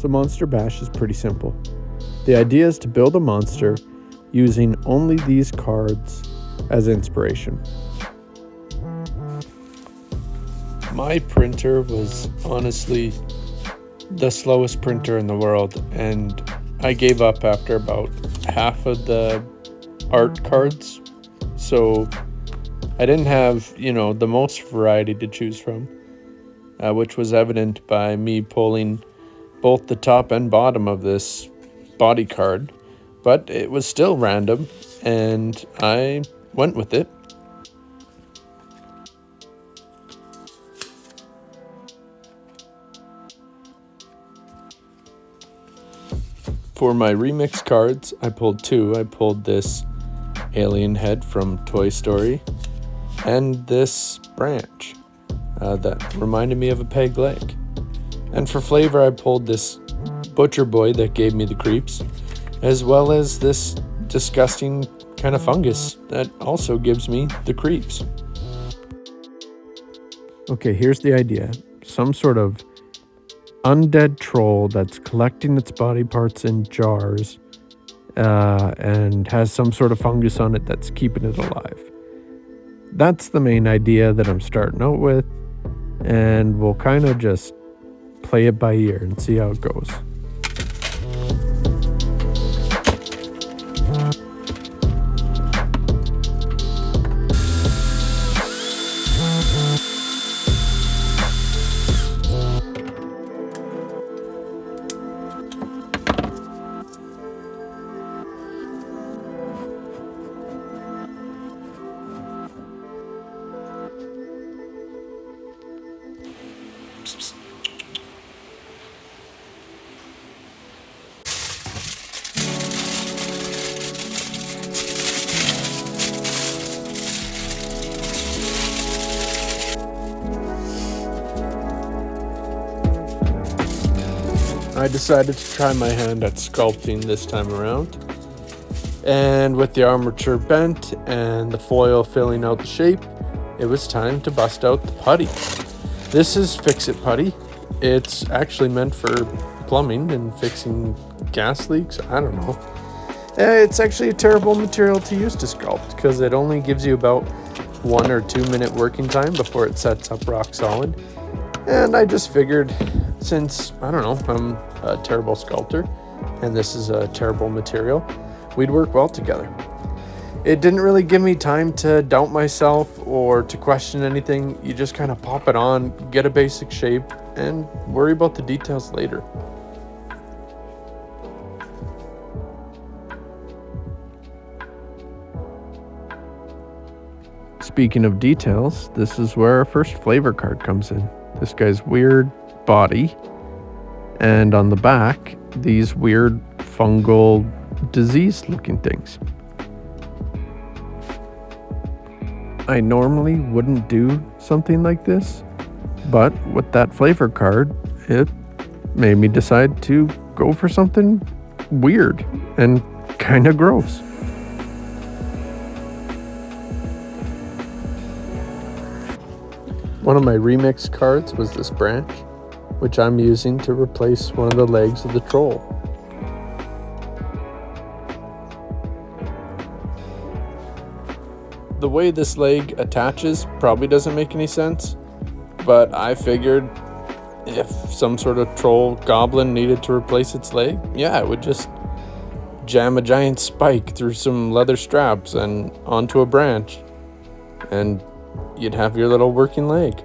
So Monster Bash is pretty simple. The idea is to build a monster using only these cards as inspiration. My printer was honestly the slowest printer in the world, and I gave up after about half of the art cards. So I didn't have, the most variety to choose from, which was evident by me pulling both the top and bottom of this body card, but it was still random, and I went with it. For my remix cards, I pulled two. I pulled this alien head from Toy Story and this branch that reminded me of a peg leg. And for flavor, I pulled this butcher boy that gave me the creeps, as well as this disgusting kind of fungus that also gives me the creeps. Okay, here's the idea. Some sort of undead troll that's collecting its body parts in jars and has some sort of fungus on it that's keeping it alive. That's the main idea that I'm starting out with, and we'll kind of just play it by ear and see how it goes. I decided to try my hand at sculpting this time around, and with the armature bent and the foil filling out the shape, it was time to bust out the putty. This is Fix-It putty. It's actually meant for plumbing and fixing gas leaks. I don't know. It's actually a terrible material to use to sculpt because it only gives you about 1 or 2 minute working time before it sets up rock solid. And I just figured, since, I'm a terrible sculptor and this is a terrible material, we'd work well together. It didn't really give me time to doubt myself or to question anything. You just kind of pop it on, get a basic shape, and worry about the details later. Speaking of details, this is where our first flavor card comes in. This guy's weird body, and on the back, these weird fungal disease looking things. I normally wouldn't do something like this, but with that flavor card, it made me decide to go for something weird and kind of gross. One of my remix cards was this branch, which I'm using to replace one of the legs of the troll. The way this leg attaches probably doesn't make any sense, but I figured if some sort of troll goblin needed to replace its leg, it would just jam a giant spike through some leather straps and onto a branch, and you'd have your little working leg.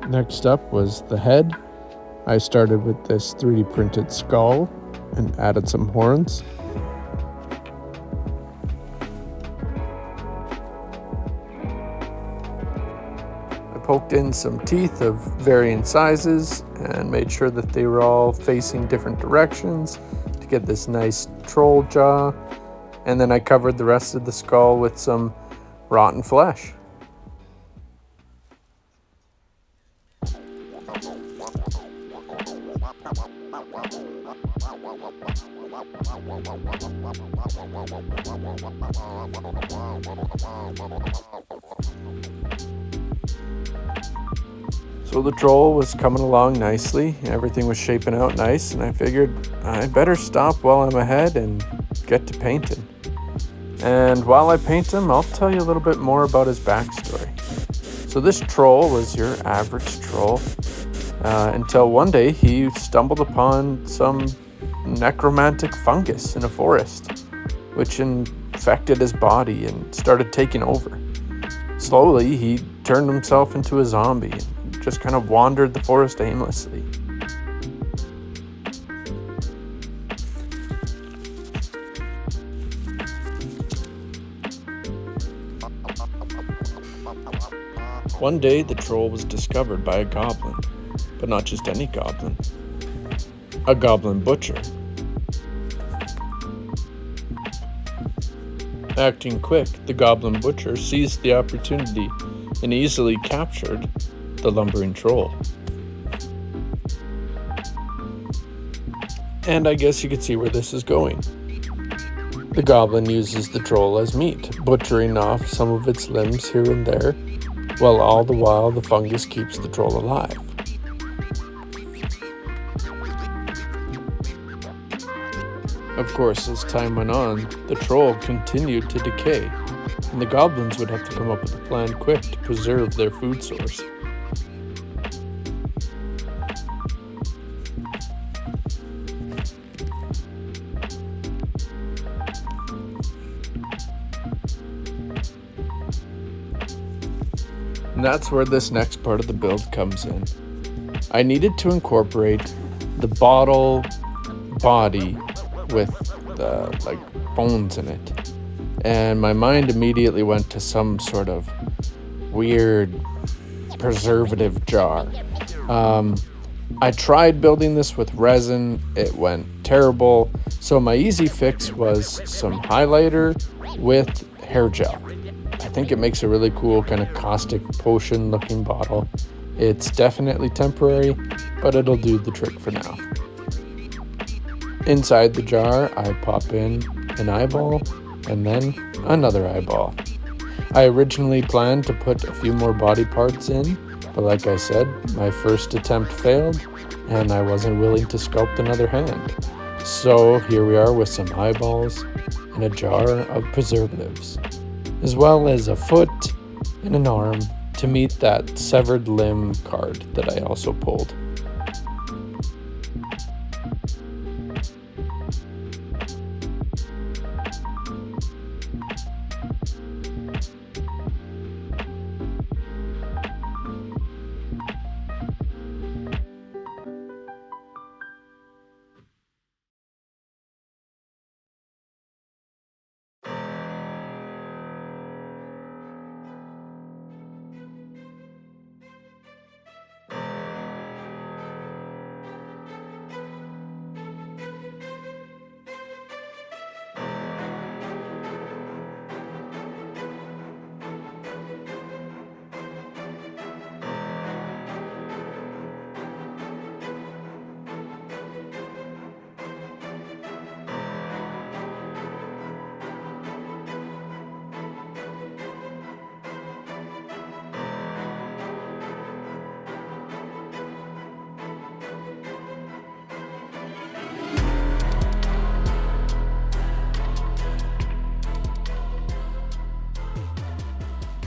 Next up was the head. I started with this 3D printed skull and added some horns. I poked in some teeth of varying sizes and made sure that they were all facing different directions to get this nice troll jaw. And then I covered the rest of the skull with some rotten flesh. So the troll was coming along nicely, everything was shaping out nice, and I figured I better stop while I'm ahead and get to painting. And while I paint him, I'll tell you a little bit more about his backstory. So this troll was your average troll, until one day he stumbled upon some necromantic fungus in a forest, which infected his body and started taking over. Slowly, he turned himself into a zombie and just kind of wandered the forest aimlessly. One day, the troll was discovered by a goblin, but not just any goblin, a goblin butcher. Acting quick, the goblin butcher seized the opportunity and easily captured the lumbering troll. And I guess you could see where this is going. The goblin uses the troll as meat, butchering off some of its limbs here and there, while all the while the fungus keeps the troll alive. Of course, as time went on, the troll continued to decay, and the goblins would have to come up with a plan quick to preserve their food source. And that's where this next part of the build comes in. I needed to incorporate the bottle body with the bones in it. And my mind immediately went to some sort of weird preservative jar. I tried building this with resin. It went terrible. So my easy fix was some highlighter with hair gel. I think it makes a really cool kind of caustic potion looking bottle. It's definitely temporary, but it'll do the trick for now. Inside the jar, I pop in an eyeball and then another eyeball. I originally planned to put a few more body parts in, but like I said, my first attempt failed and I wasn't willing to sculpt another hand. So here we are with some eyeballs and a jar of preservatives, as well as a foot and an arm to meet that severed limb card that I also pulled.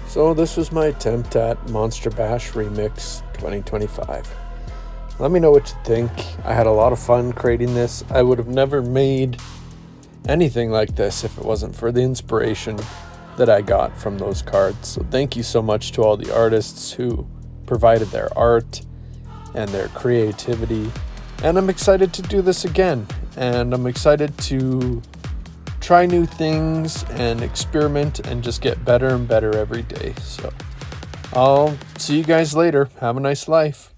So this was my attempt at Monster Bash Remix 2025. Let me know what you think. I had a lot of fun creating this. I would have never made anything like this if it wasn't for the inspiration that I got from those cards. So thank you so much to all the artists who provided their art and their creativity. And I'm excited to do this again. And I'm excited to try new things and experiment and just get better and better every day. So I'll see you guys later. Have a nice life.